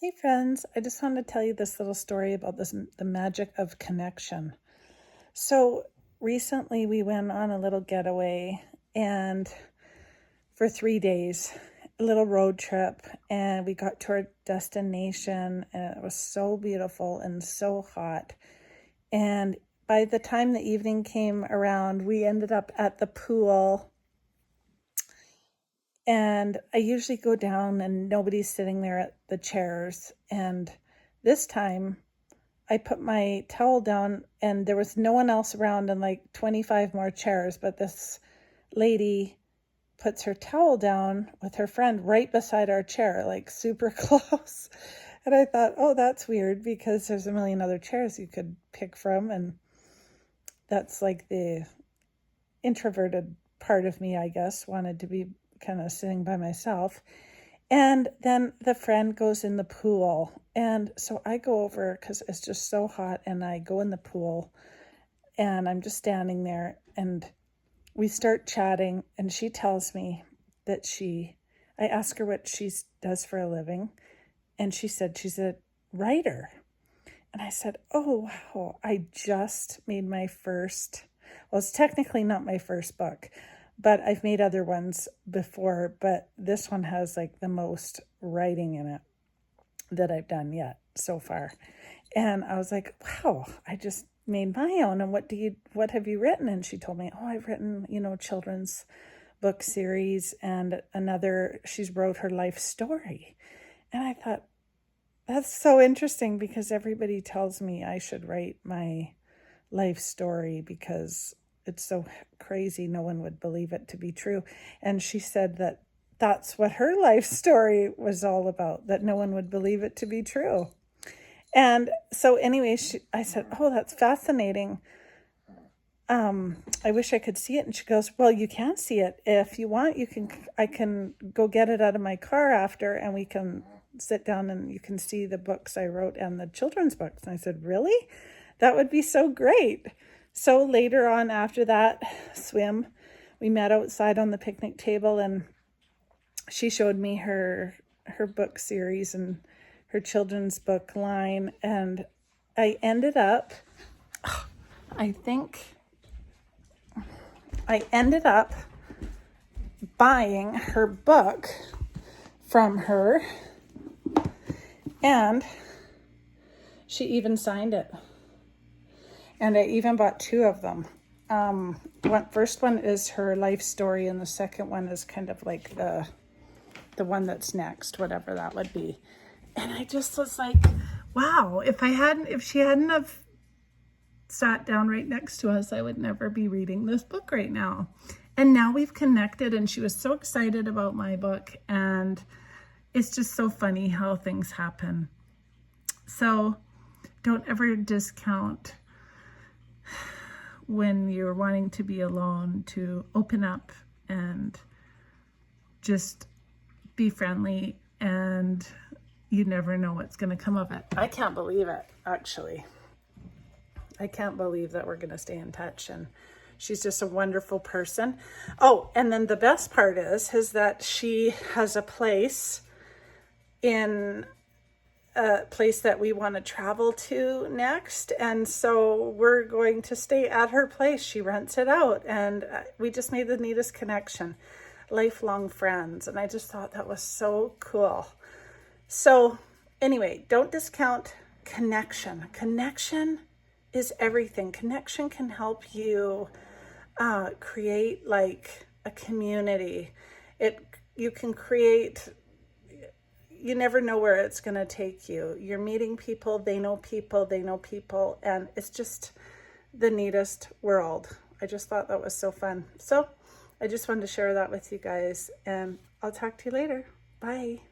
Hey friends, I just wanted to tell you this little story about the magic of connection. So recently we went on a little getaway and for 3 days, a little road trip, and we got to our destination and it was so beautiful and so hot. And by the time the evening came around, we ended up at the pool. And I usually go down and nobody's sitting there at the chairs. And this time I put my towel down and there was no one else around and like 25 more chairs. But this lady puts her towel down with her friend right beside our chair, like super close. And I thought, oh, that's weird because there's a million other chairs you could pick from. And that's like the introverted part of me, I guess, wanted to be kind of sitting by myself. And then the friend goes in the pool. And so I go over because it's just so hot and I go in the pool and I'm just standing there and we start chatting and she tells me that I ask her what she does for a living and she said she's a writer. And I said, oh, wow, I just made my first, well, it's technically not my first book, but I've made other ones before, but this one has like the most writing in it that I've done yet so far. And I was like, wow, I just made my own. And what have you written? And she told me, oh, I've written, children's book series and she's wrote her life story. And I thought, that's so interesting because everybody tells me I should write my life story because it's so crazy no one would believe it to be true. And she said that that's what her life story was all about, that no one would believe it to be true. And so anyway, I said, oh, that's fascinating. I wish I could see it. And she goes, well, you can see it. If you want, I can go get it out of my car after and we can sit down and you can see the books I wrote and the children's books. And I said, really? That would be so great. So later on after that swim, we met outside on the picnic table and she showed me her book series and her children's book line. And I ended up buying her book from her, and she even signed it. And I even bought two of them. First one is her life story, and the second one is kind of like the one that's next, whatever that would be. And I just was like, wow, if she hadn't have sat down right next to us, I would never be reading this book right now. And now we've connected, and she was so excited about my book, and it's just so funny how things happen. So don't ever discount when you're wanting to be alone, to open up and just be friendly, and you never know what's going to come of it. I can't believe it, actually. I can't believe that we're going to stay in touch, and she's just a wonderful person. Oh, and then the best part is that she has a place that we want to travel to next, and so we're going to stay at her place. She rents it out, and we just made the neatest connection, lifelong friends, and I just thought that was so cool. So anyway, don't discount connection. Connection is everything. Connection can help you create like a community. You can create. You never know where it's going to take you. You're meeting people, they know people, and it's just the neatest world. I just thought that was so fun. So I just wanted to share that with you guys, and I'll talk to you later. Bye.